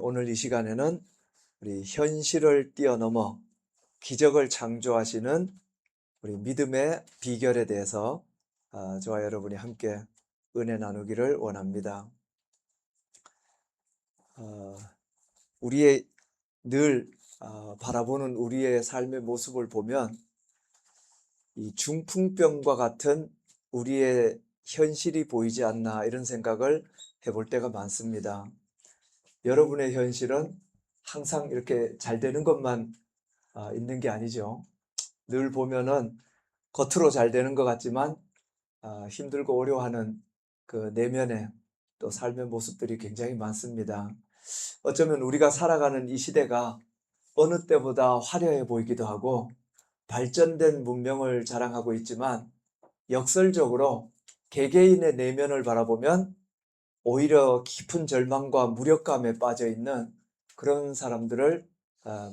오늘 이 시간에는 우리 현실을 뛰어넘어 기적을 창조하시는 우리 믿음의 비결에 대해서 저와 여러분이 함께 은혜 나누기를 원합니다. 우리의 늘 바라보는 우리의 삶의 모습을 보면 이 중풍병과 같은 우리의 현실이 보이지 않나 이런 생각을 해볼 때가 많습니다. 여러분의 현실은 항상 이렇게 잘 되는 것만 있는 게 아니죠. 늘 보면은 겉으로 잘 되는 것 같지만 힘들고 어려워하는 그 내면의 또 삶의 모습들이 굉장히 많습니다. 어쩌면 우리가 살아가는 이 시대가 어느 때보다 화려해 보이기도 하고 발전된 문명을 자랑하고 있지만 역설적으로 개개인의 내면을 바라보면 오히려 깊은 절망과 무력감에 빠져 있는 그런 사람들을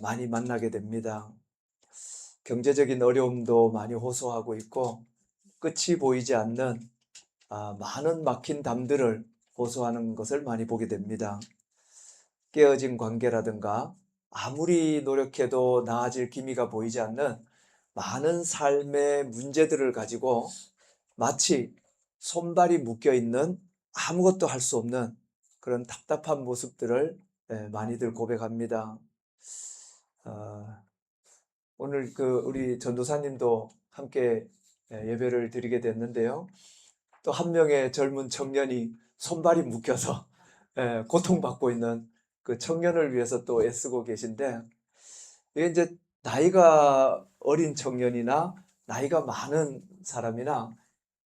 많이 만나게 됩니다. 경제적인 어려움도 많이 호소하고 있고 끝이 보이지 않는 많은 막힌 담들을 호소하는 것을 많이 보게 됩니다. 깨어진 관계라든가 아무리 노력해도 나아질 기미가 보이지 않는 많은 삶의 문제들을 가지고 마치 손발이 묶여 있는 아무것도 할 수 없는 그런 답답한 모습들을 많이들 고백합니다. 어, 오늘 우리 전도사님도 함께 예배를 드리게 됐는데요. 또 한 명의 젊은 청년이 손발이 묶여서 고통받고 있는 그 청년을 위해서 또 애쓰고 계신데, 이게 이제 나이가 어린 청년이나 나이가 많은 사람이나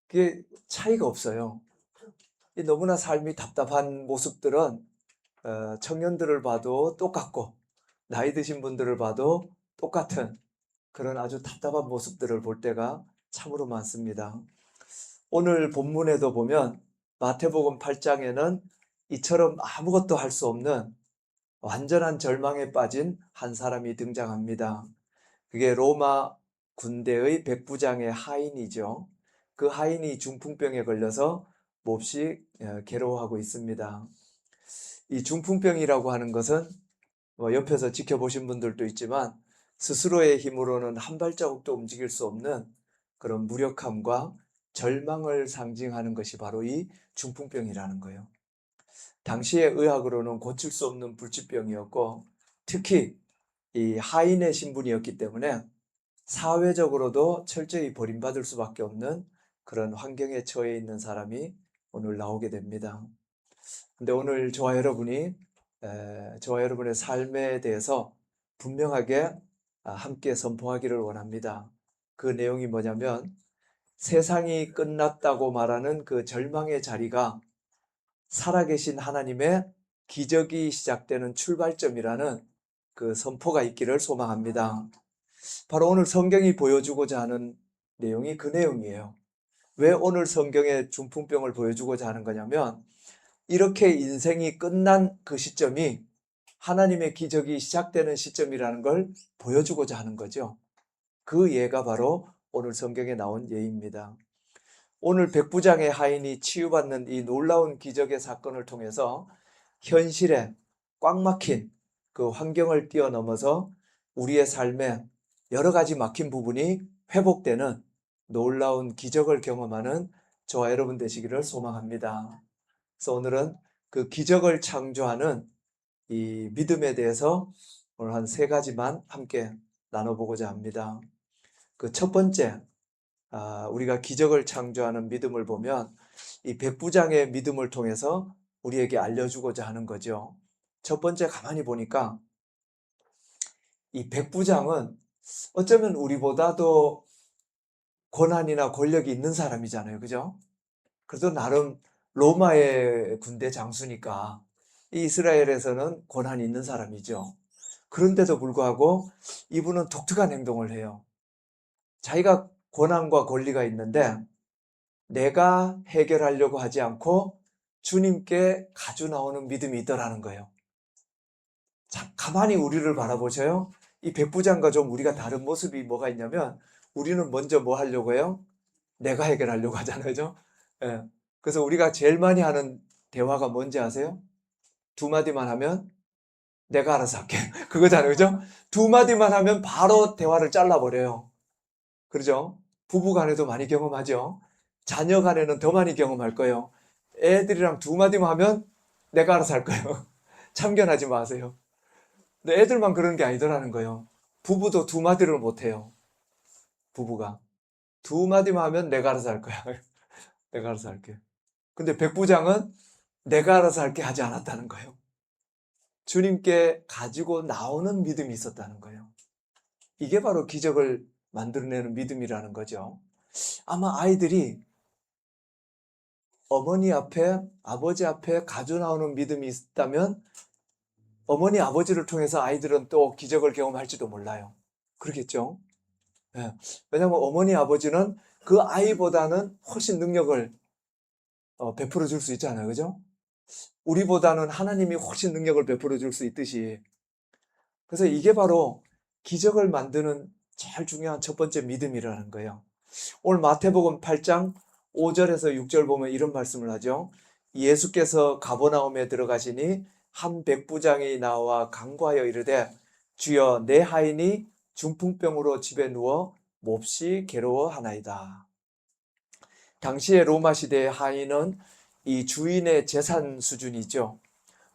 그게 차이가 없어요. 너무나 삶이 답답한 모습들은 청년들을 봐도 똑같고 나이 드신 분들을 봐도 똑같은 그런 아주 답답한 모습들을 볼 때가 참으로 많습니다. 오늘 본문에도 보면 마태복음 8장에는 이처럼 아무것도 할 수 없는 완전한 절망에 빠진 한 사람이 등장합니다. 그게 로마 군대의 백부장의 하인이죠. 그 하인이 중풍병에 걸려서 몹시 괴로워하고 있습니다. 이 중풍병이라고 하는 것은 옆에서 지켜보신 분들도 있지만 스스로의 힘으로는 한 발자국도 움직일 수 없는 그런 무력함과 절망을 상징하는 것이 바로 이 중풍병이라는 거예요. 당시의 의학으로는 고칠 수 없는 불치병이었고 특히 이 하인의 신분이었기 때문에 사회적으로도 철저히 버림받을 수밖에 없는 그런 환경에 처해 있는 사람이 오늘 나오게 됩니다. 근데 오늘 저와 여러분의 삶에 대해서 분명하게 함께 선포하기를 원합니다. 그 내용이 뭐냐면 세상이 끝났다고 말하는 그 절망의 자리가 살아계신 하나님의 기적이 시작되는 출발점이라는 그 선포가 있기를 소망합니다. 바로 오늘 성경이 보여주고자 하는 내용이 그 내용이에요. 왜 오늘 성경의 중풍병을 보여주고자 하는 거냐면 이렇게 인생이 끝난 그 시점이 하나님의 기적이 시작되는 시점이라는 걸 보여주고자 하는 거죠. 그 예가 바로 오늘 성경에 나온 예입니다. 오늘 백부장의 하인이 치유받는 이 놀라운 기적의 사건을 통해서 현실에 꽉 막힌 그 환경을 뛰어넘어서 우리의 삶에 여러 가지 막힌 부분이 회복되는 놀라운 기적을 경험하는 저와 여러분 되시기를 소망합니다. 그래서 오늘은 그 기적을 창조하는 이 믿음에 대해서 오늘 한 세 가지만 함께 나눠보고자 합니다. 그 첫 번째, 우리가 기적을 창조하는 믿음을 보면 이 백부장의 믿음을 통해서 우리에게 알려주고자 하는 거죠. 첫 번째 가만히 보니까 이 백부장은 어쩌면 우리보다도 권한이나 권력이 있는 사람이잖아요. 그죠? 그래도 나름 로마의 군대 장수니까 이 이스라엘에서는 권한이 있는 사람이죠. 그런데도 불구하고 이분은 독특한 행동을 해요. 자기가 권한과 권리가 있는데 내가 해결하려고 하지 않고 주님께 가져 나오는 믿음이 있더라는 거예요. 자, 가만히 우리를 바라보셔요. 이 백부장과 좀 우리가 다른 모습이 뭐가 있냐면 우리는 먼저 뭐 하려고 해요? 내가 해결하려고 하잖아요. 그죠? 예. 그래서 우리가 제일 많이 하는 대화가 뭔지 아세요? 두 마디만 하면 내가 알아서 할게. 그거잖아요. 그죠? 두 마디만 하면 바로 대화를 잘라버려요. 그러죠? 부부 간에도 많이 경험하죠? 자녀 간에는 더 많이 경험할 거예요. 애들이랑 두 마디만 하면 내가 알아서 할 거예요. 참견하지 마세요. 근데 애들만 그런 게 아니더라는 거예요. 부부도 두 마디를 못 해요. 부부가. 두 마디만 하면 내가 알아서 할 거야. 내가 알아서 할게. 근데 백부장은 내가 알아서 할게 하지 않았다는 거예요. 주님께 가지고 나오는 믿음이 있었다는 거예요. 이게 바로 기적을 만들어내는 믿음이라는 거죠. 아마 아이들이 어머니 앞에, 아버지 앞에 가져 나오는 믿음이 있다면 어머니, 아버지를 통해서 아이들은 또 기적을 경험할지도 몰라요. 그렇겠죠? 예. 왜냐하면 어머니, 아버지는 그 아이보다는 훨씬 능력을 베풀어 줄 수 있잖아요. 그죠? 우리보다는 하나님이 훨씬 능력을 베풀어 줄 수 있듯이. 그래서 이게 바로 기적을 만드는 제일 중요한 첫 번째 믿음이라는 거예요. 오늘 마태복음 8장 5절에서 6절 보면 이런 말씀을 하죠. 예수께서 가버나움에 들어가시니 한 백부장이 나와 간구하여 이르되 주여 내 하인이 중풍병으로 집에 누워 몹시 괴로워하나이다. 당시의 로마 시대의 하인은 이 주인의 재산 수준이죠.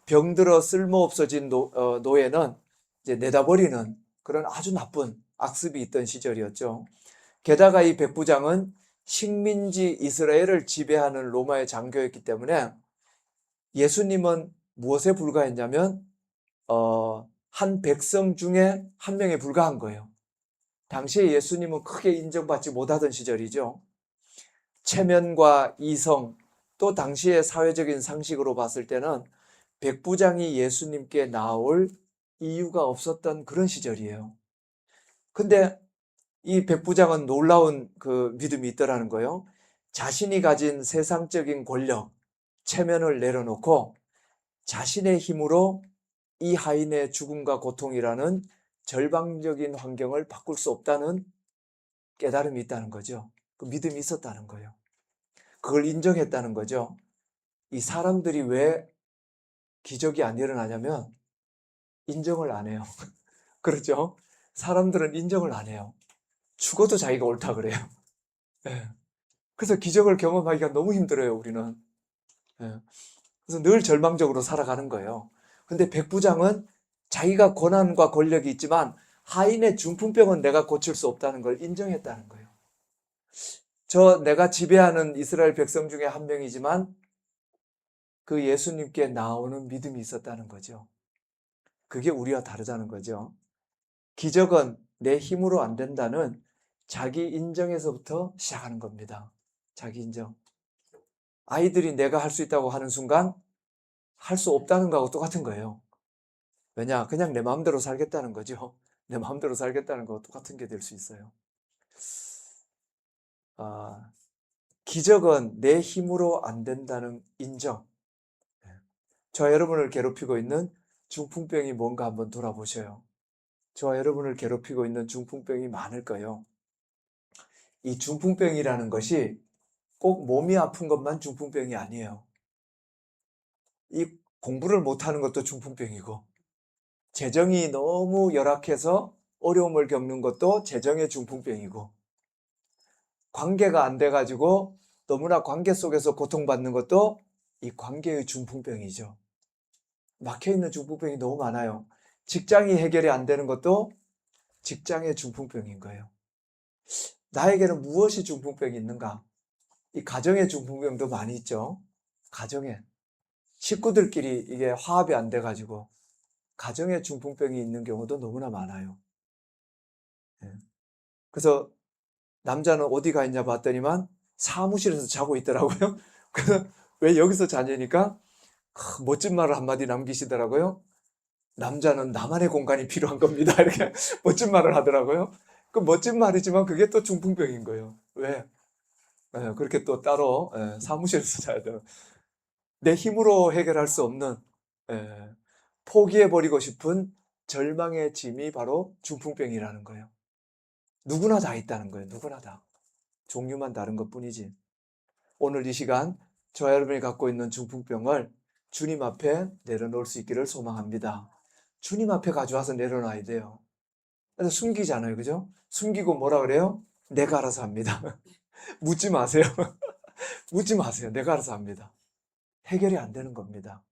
병들어 쓸모없어진 노예는 이제 내다버리는 그런 아주 나쁜 악습이 있던 시절이었죠. 게다가 이 백부장은 식민지 이스라엘을 지배하는 로마의 장교였기 때문에 예수님은 무엇에 불과했냐면 한 백성 중에 한 명에 불과한 거예요. 당시에 예수님은 크게 인정받지 못하던 시절이죠. 체면과 이성 또 당시의 사회적인 상식으로 봤을 때는 백부장이 예수님께 나올 이유가 없었던 그런 시절이에요. 근데 이 백부장은 놀라운 그 믿음이 있더라는 거예요. 자신이 가진 세상적인 권력, 체면을 내려놓고 자신의 힘으로 이 하인의 죽음과 고통이라는 절망적인 환경을 바꿀 수 없다는 깨달음이 있다는 거죠. 그 믿음이 있었다는 거예요. 그걸 인정했다는 거죠. 이 사람들이 왜 기적이 안 일어나냐면 인정을 안 해요. 그렇죠? 사람들은 인정을 안 해요. 죽어도 자기가 옳다 그래요. 예. 그래서 기적을 경험하기가 너무 힘들어요, 우리는. 예. 그래서 늘 절망적으로 살아가는 거예요. 근데 백부장은 자기가 권한과 권력이 있지만 하인의 중풍병은 내가 고칠 수 없다는 걸 인정했다는 거예요. 내가 지배하는 이스라엘 백성 중에 한 명이지만 그 예수님께 나오는 믿음이 있었다는 거죠. 그게 우리와 다르다는 거죠. 기적은 내 힘으로 안 된다는 자기 인정에서부터 시작하는 겁니다. 자기 인정. 아이들이 내가 할 수 있다고 하는 순간 할 수 없다는 거하고 똑같은 거예요. 왜냐? 그냥 내 마음대로 살겠다는 거죠. 내 마음대로 살겠다는 거하고 똑같은 게 될 수 있어요. 기적은 내 힘으로 안 된다는 인정. 저와 여러분을 괴롭히고 있는 중풍병이 뭔가 한번 돌아보셔요. 저와 여러분을 괴롭히고 있는 중풍병이 많을 거예요. 이 중풍병이라는 것이 꼭 몸이 아픈 것만 중풍병이 아니에요. 이 공부를 못하는 것도 중풍병이고 재정이 너무 열악해서 어려움을 겪는 것도 재정의 중풍병이고 관계가 안 돼가지고 너무나 관계 속에서 고통받는 것도 이 관계의 중풍병이죠. 막혀있는 중풍병이 너무 많아요. 직장이 해결이 안 되는 것도 직장의 중풍병인 거예요. 나에게는 무엇이 중풍병이 있는가? 이 가정의 중풍병도 많이 있죠. 가정에 식구들끼리 이게 화합이 안 돼가지고 가정에 중풍병이 있는 경우도 너무나 많아요. 예. 그래서 남자는 어디 가 있냐 봤더니만 사무실에서 자고 있더라고요. 그래서 왜 여기서 자냐니까 멋진 말을 한마디 남기시더라고요. 남자는 나만의 공간이 필요한 겁니다. 이렇게 멋진 말을 하더라고요. 그 멋진 말이지만 그게 또 중풍병인 거예요. 왜? 그렇게 또 따로 사무실에서 자야 돼요. 내 힘으로 해결할 수 없는 포기해버리고 싶은 절망의 짐이 바로 중풍병이라는 거예요. 누구나 다 있다는 거예요. 누구나 다. 종류만 다른 것뿐이지. 오늘 이 시간 저와 여러분이 갖고 있는 중풍병을 주님 앞에 내려놓을 수 있기를 소망합니다. 주님 앞에 가져와서 내려놔야 돼요. 그래서 숨기잖아요. 그죠? 숨기고 뭐라 그래요? 내가 알아서 합니다. 묻지 마세요. 묻지 마세요. 내가 알아서 합니다. 해결이 안 되는 겁니다.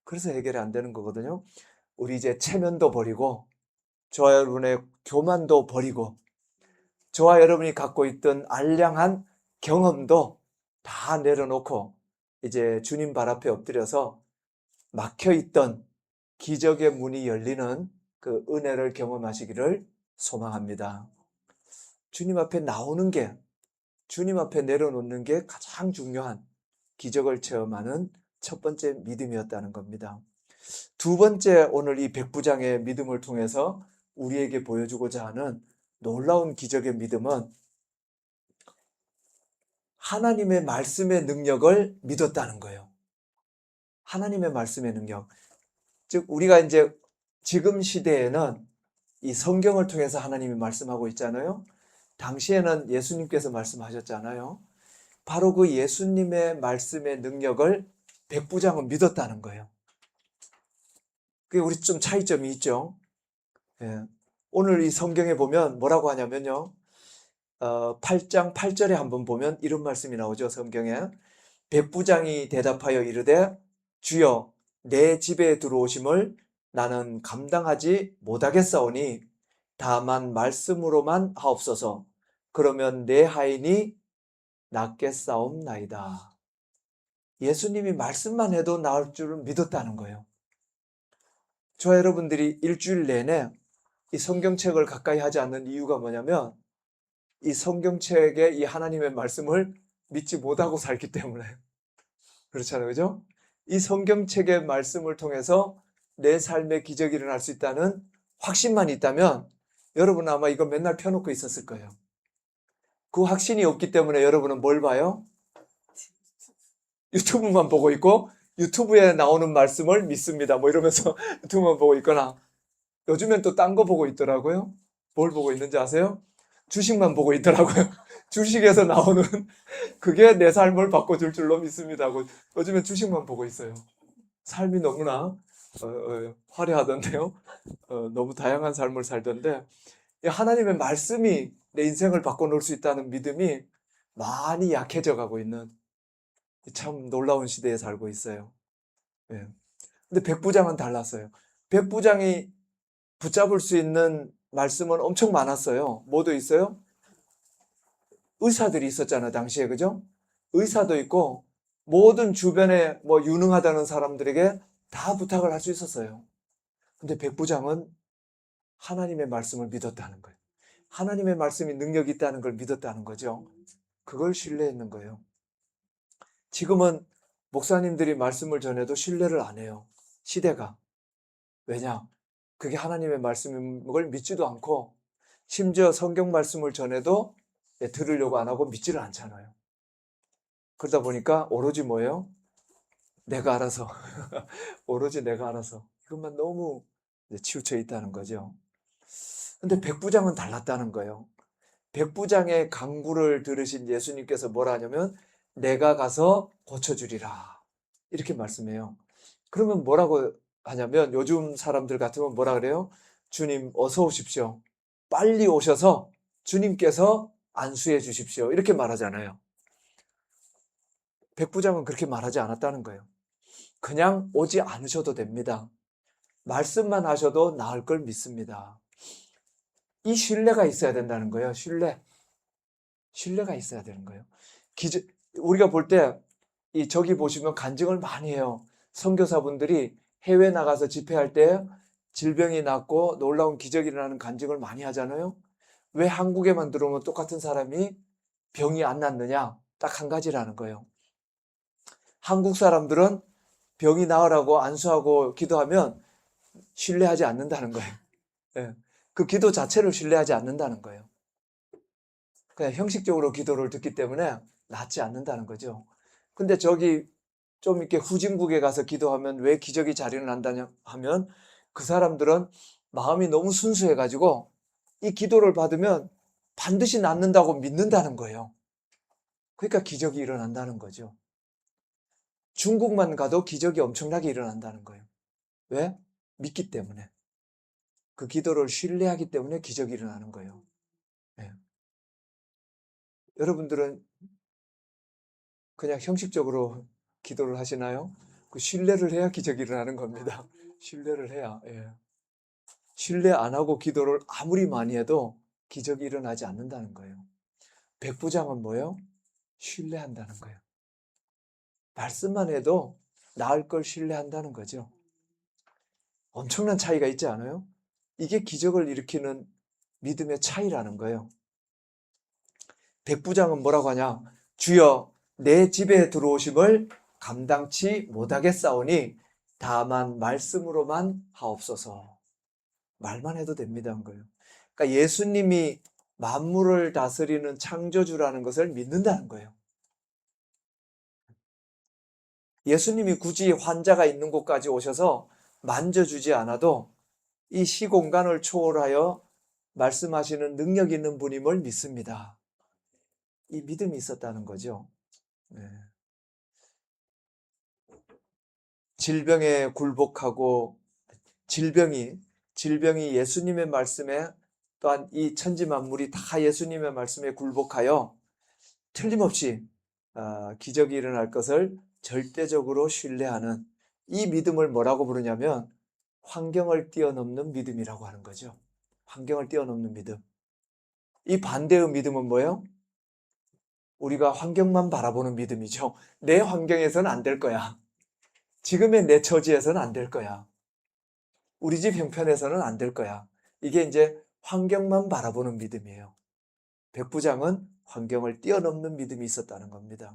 그래서 해결이 안 되는 거거든요. 우리 이제 체면도 버리고 저와 여러분의 교만도 버리고 저와 여러분이 갖고 있던 알량한 경험도 다 내려놓고 이제 주님 발 앞에 엎드려서 막혀있던 기적의 문이 열리는 그 은혜를 경험하시기를 소망합니다. 주님 앞에 나오는 게, 주님 앞에 내려놓는 게 가장 중요한 기적을 체험하는 첫 번째 믿음이었다는 겁니다. 두 번째, 오늘 이 백부장의 믿음을 통해서 우리에게 보여주고자 하는 놀라운 기적의 믿음은 하나님의 말씀의 능력을 믿었다는 거예요. 하나님의 말씀의 능력. 즉, 우리가 이제 지금 시대에는 이 성경을 통해서 하나님이 말씀하고 있잖아요. 당시에는 예수님께서 말씀하셨잖아요. 바로 그 예수님의 말씀의 능력을 백부장은 믿었다는 거예요. 그게 우리 좀 차이점이 있죠. 예. 오늘 이 성경에 보면 뭐라고 하냐면요. 8장 8절에 한번 보면 이런 말씀이 나오죠. 성경에. 백부장이 대답하여 이르되 주여 내 집에 들어오심을 나는 감당하지 못하겠사오니 다만 말씀으로만 하옵소서. 그러면 내 하인이 낫겠사옵나이다. 예수님이 말씀만 해도 나을 줄을 믿었다는 거예요. 저와 여러분들이 일주일 내내 이 성경책을 가까이 하지 않는 이유가 뭐냐면 이 성경책의 이 하나님의 말씀을 믿지 못하고 살기 때문에 그렇잖아요. 그죠? 이 성경책의 말씀을 통해서 내 삶에 기적이 일어날 수 있다는 확신만 있다면 여러분은 아마 이거 맨날 펴놓고 있었을 거예요. 그 확신이 없기 때문에 여러분은 뭘 봐요? 유튜브만 보고 있고 유튜브에 나오는 말씀을 믿습니다. 뭐 이러면서 유튜브만 보고 있거나 요즘엔 또 딴 거 보고 있더라고요. 뭘 보고 있는지 아세요? 주식만 보고 있더라고요. 주식에서 나오는 그게 내 삶을 바꿔줄 줄로 믿습니다 하고 요즘엔 주식만 보고 있어요. 삶이 너무나 화려하던데요. 너무 다양한 삶을 살던데 하나님의 말씀이 내 인생을 바꿔놓을 수 있다는 믿음이 많이 약해져 가고 있는 참 놀라운 시대에 살고 있어요. 예. 근데 백부장은 달랐어요. 백부장이 붙잡을 수 있는 말씀은 엄청 많았어요. 뭐도 있어요? 의사들이 있었잖아요, 당시에. 그죠? 의사도 있고 모든 주변에 뭐 유능하다는 사람들에게 다 부탁을 할 수 있었어요. 근데 백부장은 하나님의 말씀을 믿었다는 거예요. 하나님의 말씀이 능력이 있다는 걸 믿었다는 거죠. 그걸 신뢰했는 거예요. 지금은 목사님들이 말씀을 전해도 신뢰를 안 해요. 시대가. 왜냐? 그게 하나님의 말씀인 걸 믿지도 않고 심지어 성경 말씀을 전해도 들으려고 안 하고 믿지를 않잖아요. 그러다 보니까 오로지 뭐예요? 내가 알아서. 오로지 내가 알아서. 이것만 너무 치우쳐 있다는 거죠. 근데 백부장은 달랐다는 거예요. 백부장의 강구를 들으신 예수님께서 뭐라 하냐면 내가 가서 고쳐주리라. 이렇게 말씀해요. 그러면 뭐라고 하냐면 요즘 사람들 같으면 뭐라 그래요? 주님 어서 오십시오. 빨리 오셔서 주님께서 안수해 주십시오. 이렇게 말하잖아요. 백부장은 그렇게 말하지 않았다는 거예요. 그냥 오지 않으셔도 됩니다. 말씀만 하셔도 나을 걸 믿습니다. 이 신뢰가 있어야 된다는 거예요. 신뢰가 있어야 되는 거예요. 우리가 볼 때 저기 보시면 간증을 많이 해요. 선교사분들이 해외 나가서 집회할 때 질병이 낫고 놀라운 기적이 일어나는 간증을 많이 하잖아요. 왜 한국에만 들어오면 똑같은 사람이 병이 안 낫느냐? 딱 한 가지라는 거예요. 한국 사람들은 병이 나으라고 안수하고 기도하면 신뢰하지 않는다는 거예요. 예. 그 기도 자체를 신뢰하지 않는다는 거예요. 그냥 형식적으로 기도를 듣기 때문에 낫지 않는다는 거죠. 근데 저기 좀 이렇게 후진국에 가서 기도하면 왜 기적이 잘 일어난다냐 하면 그 사람들은 마음이 너무 순수해가지고 이 기도를 받으면 반드시 낫는다고 믿는다는 거예요. 그러니까 기적이 일어난다는 거죠. 중국만 가도 기적이 엄청나게 일어난다는 거예요. 왜? 믿기 때문에. 그 기도를 신뢰하기 때문에 기적이 일어나는 거예요. 예. 여러분들은 그냥 형식적으로 기도를 하시나요? 그 신뢰를 해야 기적이 일어나는 겁니다. 신뢰를 해야. 예. 신뢰 안 하고 기도를 아무리 많이 해도 기적이 일어나지 않는다는 거예요. 백부장은 뭐예요? 신뢰한다는 거예요. 말씀만 해도 나을 걸 신뢰한다는 거죠. 엄청난 차이가 있지 않아요? 이게 기적을 일으키는 믿음의 차이라는 거예요. 백부장은 뭐라고 하냐? 주여 내 집에 들어오심을 감당치 못하겠사오니 다만 말씀으로만 하옵소서. 말만 해도 됩니다. 한 거예요. 그러니까 예수님이 만물을 다스리는 창조주라는 것을 믿는다는 거예요. 예수님이 굳이 환자가 있는 곳까지 오셔서 만져주지 않아도 이 시공간을 초월하여 말씀하시는 능력 있는 분임을 믿습니다. 이 믿음이 있었다는 거죠. 네. 질병에 굴복하고 질병이 예수님의 말씀에 또한 이 천지 만물이 다 예수님의 말씀에 굴복하여 틀림없이 기적이 일어날 것을 절대적으로 신뢰하는 이 믿음을 뭐라고 부르냐면 환경을 뛰어넘는 믿음이라고 하는 거죠. 환경을 뛰어넘는 믿음. 이 반대의 믿음은 뭐예요? 우리가 환경만 바라보는 믿음이죠. 내 환경에서는 안 될 거야. 지금의 내 처지에서는 안 될 거야. 우리 집 형편에서는 안 될 거야. 이게 이제 환경만 바라보는 믿음이에요. 백부장은 환경을 뛰어넘는 믿음이 있었다는 겁니다.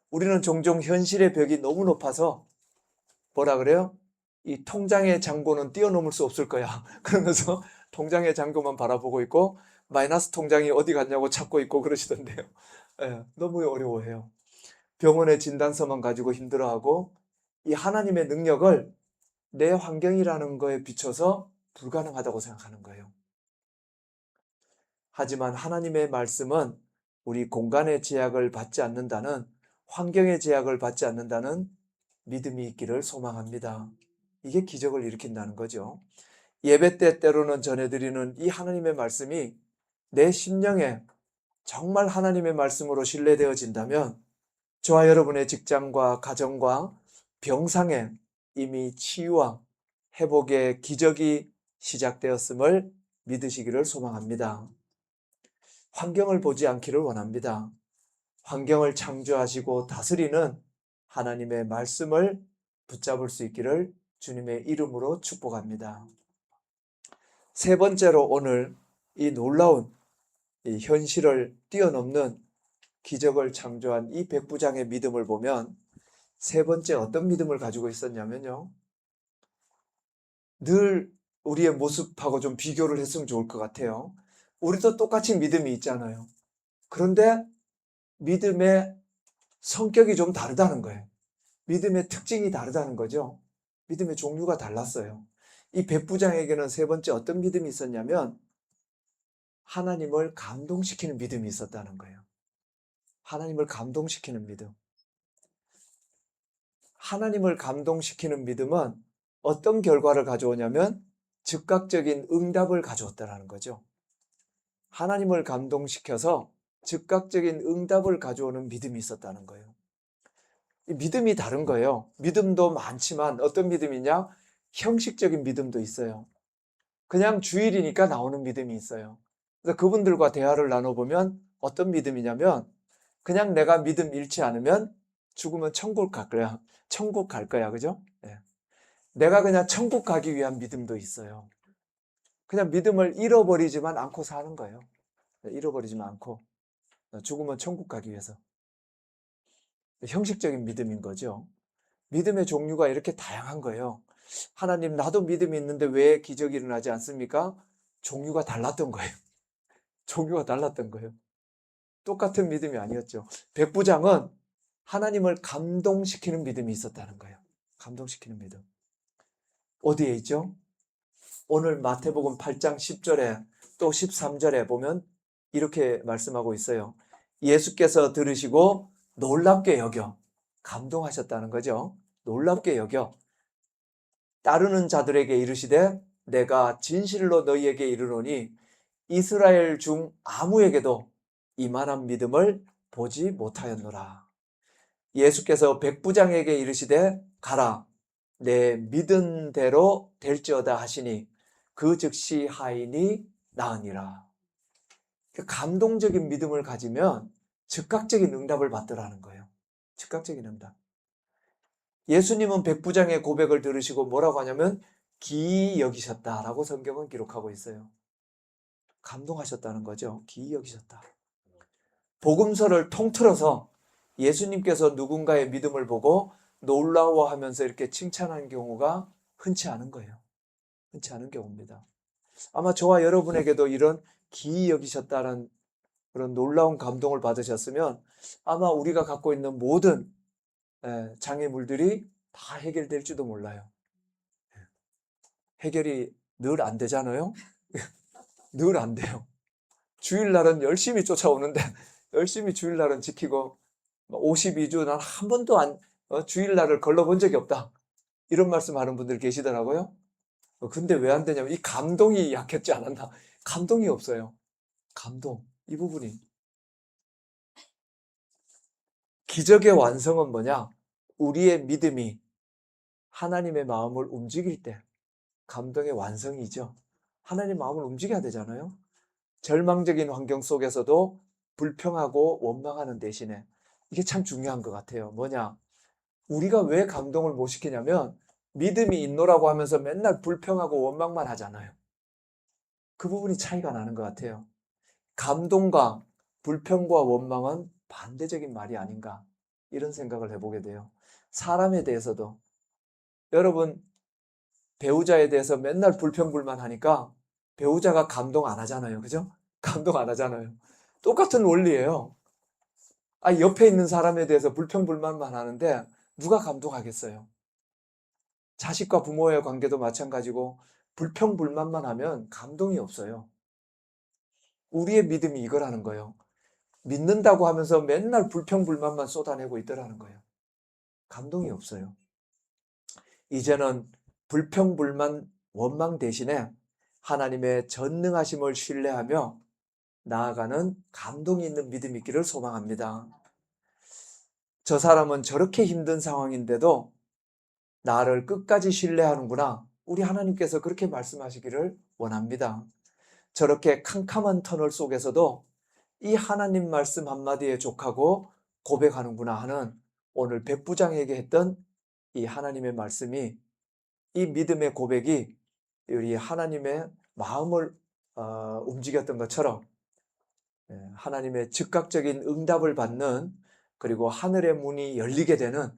우리는 종종 현실의 벽이 너무 높아서 뭐라 그래요? 이 통장의 잔고는 뛰어넘을 수 없을 거야. 그러면서 통장의 잔고만 바라보고 있고 마이너스 통장이 어디 갔냐고 찾고 있고 그러시던데요. 예, 너무 어려워해요. 병원의 진단서만 가지고 힘들어하고 이 하나님의 능력을 내 환경이라는 거에 비춰서 불가능하다고 생각하는 거예요. 하지만 하나님의 말씀은 우리 공간의 제약을 받지 않는다는, 환경의 제약을 받지 않는다는 믿음이 있기를 소망합니다. 이게 기적을 일으킨다는 거죠. 예배 때 때로는 전해드리는 이 하나님의 말씀이 내 심령에 정말 하나님의 말씀으로 신뢰되어진다면 저와 여러분의 직장과 가정과 병상에 이미 치유와 회복의 기적이 시작되었음을 믿으시기를 소망합니다. 환경을 보지 않기를 원합니다. 환경을 창조하시고 다스리는 하나님의 말씀을 붙잡을 수 있기를 주님의 이름으로 축복합니다. 세 번째로 오늘 이 놀라운 이 현실을 뛰어넘는 기적을 창조한 이 백부장의 믿음을 보면 세 번째 어떤 믿음을 가지고 있었냐면요. 늘 우리의 모습하고 좀 비교를 했으면 좋을 것 같아요. 우리도 똑같이 믿음이 있잖아요. 그런데 믿음의 성격이 좀 다르다는 거예요. 믿음의 특징이 다르다는 거죠. 믿음의 종류가 달랐어요. 이 백부장에게는 세 번째 어떤 믿음이 있었냐면 하나님을 감동시키는 믿음이 있었다는 거예요. 하나님을 감동시키는 믿음. 하나님을 감동시키는 믿음은 어떤 결과를 가져오냐면 즉각적인 응답을 가져왔다는 거죠. 하나님을 감동시켜서 즉각적인 응답을 가져오는 믿음이 있었다는 거예요. 믿음이 다른 거예요. 믿음도 많지만 어떤 믿음이냐? 형식적인 믿음도 있어요. 그냥 주일이니까 나오는 믿음이 있어요. 그래서 그분들과 대화를 나눠보면 어떤 믿음이냐면 그냥 내가 믿음 잃지 않으면 죽으면 천국 갈 거야. 천국 갈 거야. 그죠? 네. 내가 그냥 천국 가기 위한 믿음도 있어요. 그냥 믿음을 잃어버리지만 않고 사는 거예요. 잃어버리지만 않고 죽으면 천국 가기 위해서. 형식적인 믿음인 거죠. 믿음의 종류가 이렇게 다양한 거예요. 하나님, 나도 믿음이 있는데 왜 기적이 일어나지 않습니까? 종류가 달랐던 거예요. 종류가 달랐던 거예요. 똑같은 믿음이 아니었죠. 백부장은 하나님을 감동시키는 믿음이 있었다는 거예요. 감동시키는 믿음. 어디에 있죠? 오늘 마태복음 8장 10절에 또 13절에 보면 이렇게 말씀하고 있어요. 예수께서 들으시고 놀랍게 여겨 감동하셨다는 거죠. 놀랍게 여겨 따르는 자들에게 이르시되 내가 진실로 너희에게 이르노니 이스라엘 중 아무에게도 이만한 믿음을 보지 못하였노라. 예수께서 백부장에게 이르시되 가라 내 믿은 대로 될지어다 하시니 그 즉시 하인이 나으니라. 감동적인 믿음을 가지면 즉각적인 응답을 받더라는 거예요. 즉각적인 응답. 예수님은 백부장의 고백을 들으시고 뭐라고 하냐면 기이 여기셨다라고 성경은 기록하고 있어요. 감동하셨다는 거죠. 기이 여기셨다. 복음서를 통틀어서 예수님께서 누군가의 믿음을 보고 놀라워하면서 이렇게 칭찬하는 경우가 흔치 않은 거예요. 흔치 않은 경우입니다. 아마 저와 여러분에게도 이런 기이 여기셨다는 그런 놀라운 감동을 받으셨으면 아마 우리가 갖고 있는 모든 장애물들이 다 해결될지도 몰라요. 해결이 늘 안 되잖아요. 늘 안 돼요. 주일날은 열심히 쫓아오는데 열심히 주일날은 지키고 52주 난 한 번도 주일날을 걸러본 적이 없다. 이런 말씀하는 분들 계시더라고요. 근데 왜 안 되냐면 이 감동이 약했지 않았나. 감동이 없어요. 감동. 이 부분이. 기적의 완성은 뭐냐? 우리의 믿음이 하나님의 마음을 움직일 때 감동의 완성이죠. 하나님의 마음을 움직여야 되잖아요. 절망적인 환경 속에서도 불평하고 원망하는 대신에 이게 참 중요한 것 같아요. 뭐냐? 우리가 왜 감동을 못 시키냐면 믿음이 있노라고 하면서 맨날 불평하고 원망만 하잖아요. 그 부분이 차이가 나는 것 같아요. 감동과 불평과 원망은 반대적인 말이 아닌가 이런 생각을 해보게 돼요. 사람에 대해서도 여러분 배우자에 대해서 맨날 불평불만하니까 배우자가 감동 안 하잖아요. 그죠? 감동 안 하잖아요. 똑같은 원리예요. 옆에 있는 사람에 대해서 불평불만만 하는데 누가 감동하겠어요? 자식과 부모의 관계도 마찬가지고 불평불만만 하면 감동이 없어요. 우리의 믿음이 이거라는 거예요. 믿는다고 하면서 맨날 불평불만만 쏟아내고 있더라는 거예요. 감동이 없어요. 이제는 불평불만 원망 대신에 하나님의 전능하심을 신뢰하며 나아가는 감동이 있는 믿음이 있기를 소망합니다. 저 사람은 저렇게 힘든 상황인데도 나를 끝까지 신뢰하는구나. 우리 하나님께서 그렇게 말씀하시기를 원합니다. 저렇게 캄캄한 터널 속에서도 이 하나님 말씀 한마디에 족하고 고백하는구나 하는 오늘 백부장에게 했던 이 하나님의 말씀이 이 믿음의 고백이 우리 하나님의 마음을 움직였던 것처럼 하나님의 즉각적인 응답을 받는 그리고 하늘의 문이 열리게 되는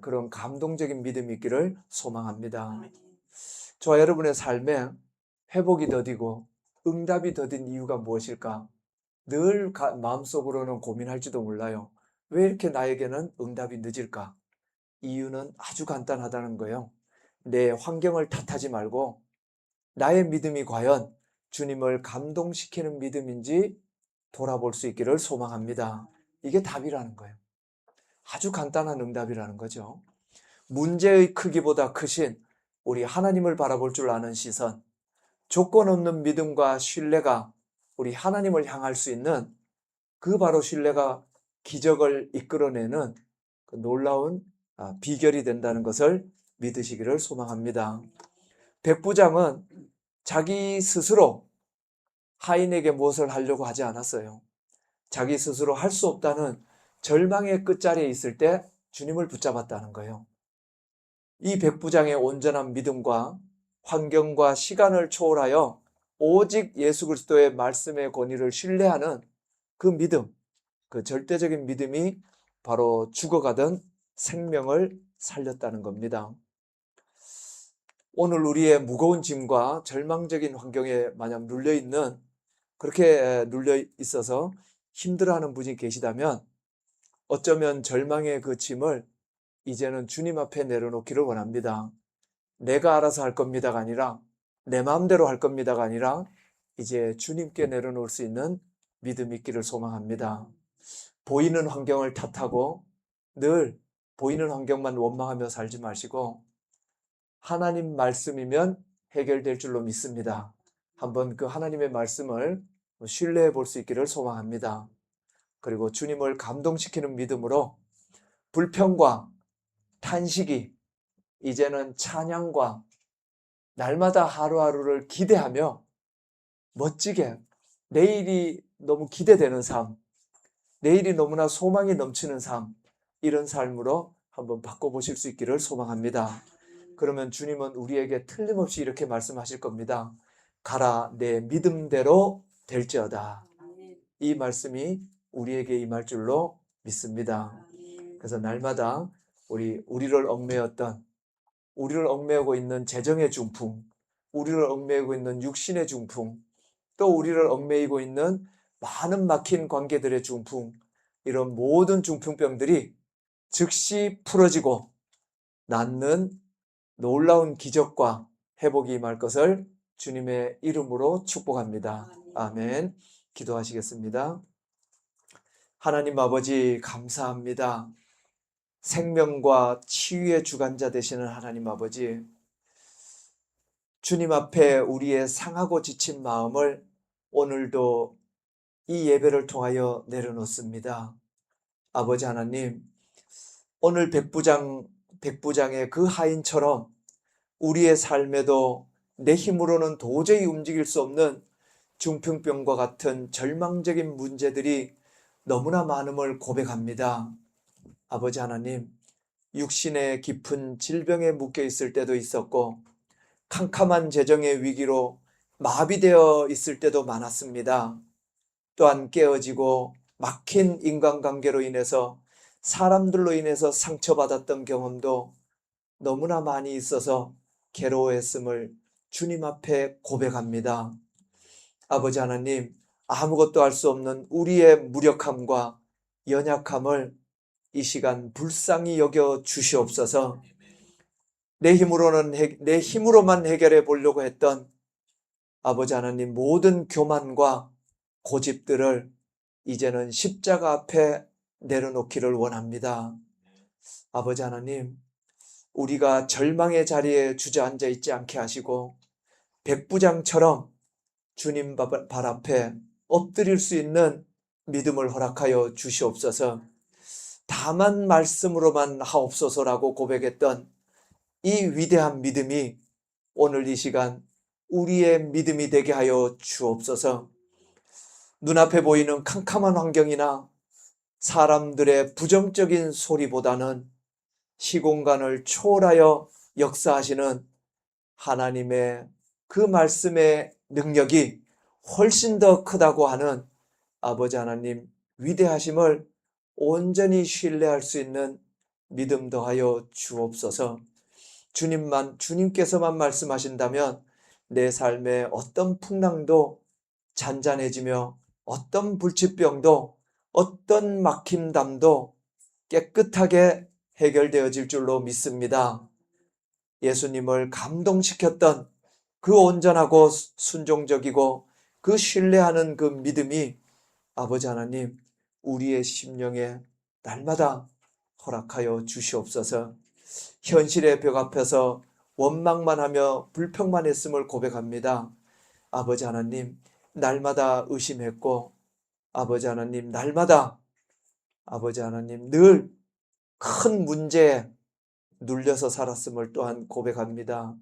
그런 감동적인 믿음이 있기를 소망합니다. 저와 여러분의 삶에 회복이 더디고 응답이 더딘 이유가 무엇일까? 늘 마음속으로는 고민할지도 몰라요. 왜 이렇게 나에게는 응답이 늦을까? 이유는 아주 간단하다는 거예요. 내 환경을 탓하지 말고 나의 믿음이 과연 주님을 감동시키는 믿음인지 돌아볼 수 있기를 소망합니다. 이게 답이라는 거예요. 아주 간단한 응답이라는 거죠. 문제의 크기보다 크신 우리 하나님을 바라볼 줄 아는 시선, 조건 없는 믿음과 신뢰가 우리 하나님을 향할 수 있는 그 바로 신뢰가 기적을 이끌어내는 그 놀라운 비결이 된다는 것을 믿으시기를 소망합니다. 백부장은 자기 스스로 하인에게 무엇을 하려고 하지 않았어요. 자기 스스로 할 수 없다는 절망의 끝자리에 있을 때 주님을 붙잡았다는 거예요. 이 백부장의 온전한 믿음과 환경과 시간을 초월하여 오직 예수 그리스도의 말씀의 권위를 신뢰하는 그 믿음, 그 절대적인 믿음이 바로 죽어가던 생명을 살렸다는 겁니다. 오늘 우리의 무거운 짐과 절망적인 환경에 만약 눌려있는 그렇게 눌려 있어서 힘들어하는 분이 계시다면 어쩌면 절망의 그 짐을 이제는 주님 앞에 내려놓기를 원합니다. 내가 알아서 할 겁니다가 아니라 내 마음대로 할 겁니다가 아니라 이제 주님께 내려놓을 수 있는 믿음 있기를 소망합니다. 보이는 환경을 탓하고 늘 보이는 환경만 원망하며 살지 마시고 하나님 말씀이면 해결될 줄로 믿습니다. 한번 그 하나님의 말씀을 신뢰해 볼 수 있기를 소망합니다. 그리고 주님을 감동시키는 믿음으로 불평과 탄식이 이제는 찬양과 날마다 하루하루를 기대하며 멋지게 내일이 너무 기대되는 삶, 내일이 너무나 소망이 넘치는 삶, 이런 삶으로 한번 바꿔보실 수 있기를 소망합니다. 그러면 주님은 우리에게 틀림없이 이렇게 말씀하실 겁니다. 가라, 내 믿음대로 될지어다. 이 말씀이 우리에게 임할 줄로 믿습니다. 그래서 날마다 우리를 얽매이고 있는 재정의 중풍, 우리를 얽매이고 있는 육신의 중풍, 또 우리를 얽매이고 있는 많은 막힌 관계들의 중풍, 이런 모든 중풍병들이 즉시 풀어지고 낫는 놀라운 기적과 회복이 임할 것을 주님의 이름으로 축복합니다. 아멘. 기도하시겠습니다. 하나님 아버지 감사합니다. 생명과 치유의 주관자 되시는 하나님 아버지, 주님 앞에 우리의 상하고 지친 마음을 오늘도 이 예배를 통하여 내려놓습니다. 아버지 하나님, 오늘 백부장의 그 하인처럼 우리의 삶에도 내 힘으로는 도저히 움직일 수 없는 중풍병과 같은 절망적인 문제들이 너무나 많음을 고백합니다. 아버지 하나님, 육신의 깊은 질병에 묶여 있을 때도 있었고 캄캄한 재정의 위기로 마비되어 있을 때도 많았습니다. 또한 깨어지고 막힌 인간관계로 인해서 사람들로 인해서 상처받았던 경험도 너무나 많이 있어서 괴로워했음을 주님 앞에 고백합니다. 아버지 하나님, 아무것도 할 수 없는 우리의 무력함과 연약함을 이 시간 불쌍히 여겨 주시옵소서. 내 힘으로만 해결해 보려고 했던 아버지 하나님 모든 교만과 고집들을 이제는 십자가 앞에 내려놓기를 원합니다. 아버지 하나님, 우리가 절망의 자리에 주저앉아 있지 않게 하시고 백부장처럼 주님 발 앞에 엎드릴 수 있는 믿음을 허락하여 주시옵소서. 다만 말씀으로만 하옵소서라고 고백했던 이 위대한 믿음이 오늘 이 시간 우리의 믿음이 되게 하여 주옵소서. 눈앞에 보이는 캄캄한 환경이나 사람들의 부정적인 소리보다는 시공간을 초월하여 역사하시는 하나님의 그 말씀의 능력이 훨씬 더 크다고 하는 아버지 하나님 위대하심을 온전히 신뢰할 수 있는 믿음 더하여 주옵소서. 주님께서만 말씀하신다면 내 삶의 어떤 풍랑도 잔잔해지며 어떤 불치병도 어떤 막힘담도 깨끗하게 해결되어질 줄로 믿습니다. 예수님을 감동시켰던 그 온전하고 순종적이고 그 신뢰하는 그 믿음이 아버지 하나님 우리의 심령에 날마다 허락하여 주시옵소서. 현실의 벽 앞에서 원망만 하며 불평만 했음을 고백합니다. 아버지 하나님 날마다 의심했고 아버지 하나님 날마다 아버지 하나님 늘 큰 문제에 눌려서 살았음을 또한 고백합니다.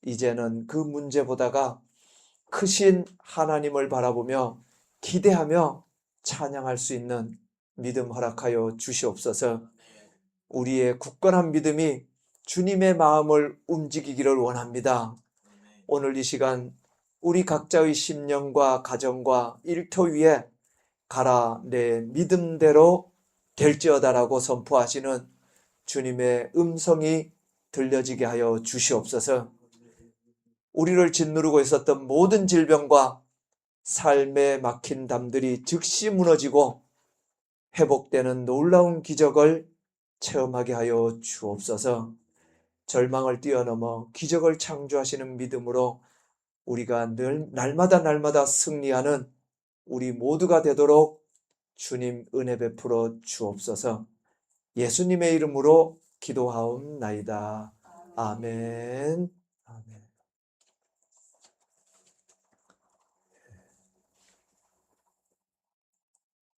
이제는 그 문제보다가 크신 하나님을 바라보며 기대하며 찬양할 수 있는 믿음 허락하여 주시옵소서. 우리의 굳건한 믿음이 주님의 마음을 움직이기를 원합니다. 오늘 이 시간 우리 각자의 심령과 가정과 일터 위에 가라 내 믿음대로 될지어다라고 선포하시는 주님의 음성이 들려지게 하여 주시옵소서. 우리를 짓누르고 있었던 모든 질병과 삶에 막힌 담들이 즉시 무너지고 회복되는 놀라운 기적을 체험하게 하여 주옵소서. 절망을 뛰어넘어 기적을 창조하시는 믿음으로 우리가 늘 날마다 승리하는 우리 모두가 되도록 주님 은혜 베풀어 주옵소서. 예수님의 이름으로 기도하옵나이다. 아멘.